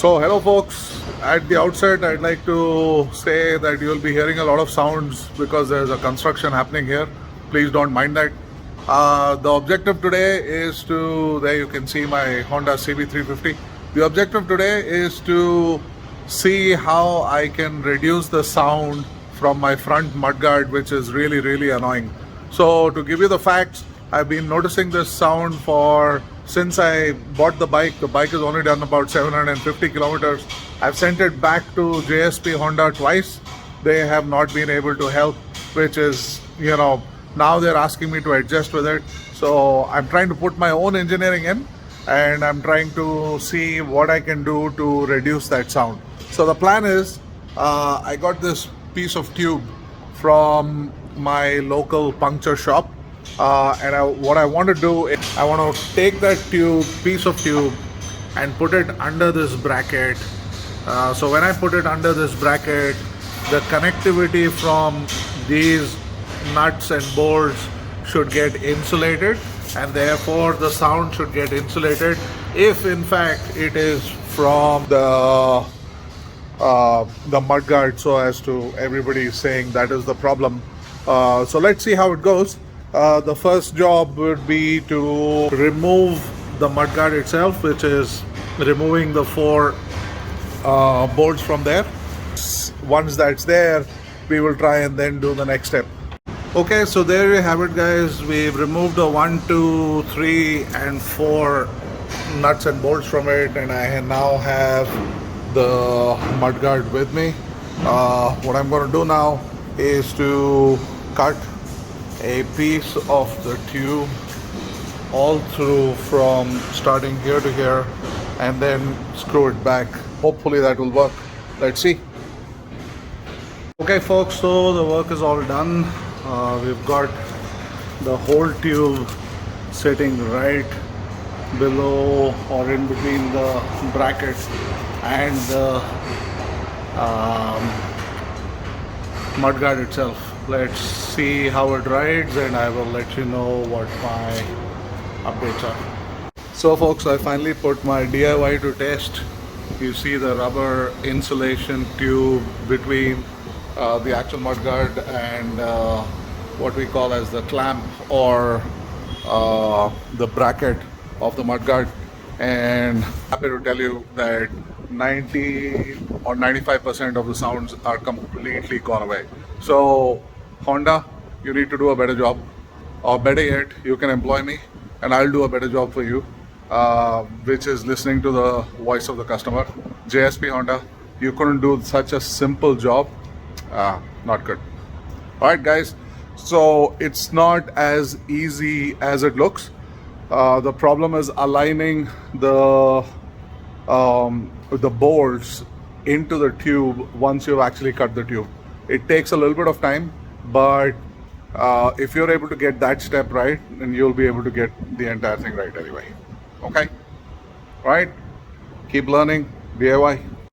So hello folks, at the outset I'd like to say that you'll be hearing a lot of sounds because there's a construction happening here. Please don't mind that. The objective today is to, there you can see my Honda CB350. The objective today is to see how I can reduce the sound from my front mudguard, which is really annoying. So to give you the facts, I've been noticing this sound since I bought the bike. The bike has only done about 750 kilometers. I've sent it back to JSP Honda twice. They have not been able to help, which is, now they're asking me to adjust with it. So I'm trying to put my own engineering in, and I'm trying to see what I can do to reduce that sound. So the plan is, I got this piece of tube from my local puncture shop. What I want to do is I want to take that piece of tube and put it under this bracket. So when I put it under this bracket, the connectivity from these nuts and bolts should get insulated, and therefore the sound should get insulated if in fact it is from the mudguard, so as to everybody is saying that is the problem. So let's see how it goes. The first job would be to remove the mudguard itself, which is removing the 4 bolts from there. Once that's there, we will try and then do the next step. Okay, so there you have it, guys. We've removed the 1, 2, 3 and 4 nuts and bolts from it, and I now have the mudguard with me. What I'm going to do now is to cut a piece of the tube all through from starting here to here and then screw it back. Hopefully that will work. Let's see. Okay folks, so the work is all done. We've got the whole tube sitting right below or in between the bracket and the mudguard itself. Let's see how it rides, and I will let you know what my updates are. So folks, I finally put my DIY to test. You see the rubber insulation tube between the actual mudguard and what we call as the clamp or the bracket of the mudguard, and happy to tell you that 90 or 95% of the sounds are completely gone away. So Honda, you need to do a better job, or better yet, you can employ me and I'll do a better job for you, which is listening to the voice of the customer. JSP Honda, you couldn't do such a simple job. Not good. Alright guys, so it's not as easy as it looks. The problem is aligning the bolts into the tube once you've actually cut the tube. It takes a little bit of time, but if you're able to get that step right, then you'll be able to get the entire thing right anyway. Okay? Right? Keep learning. DIY.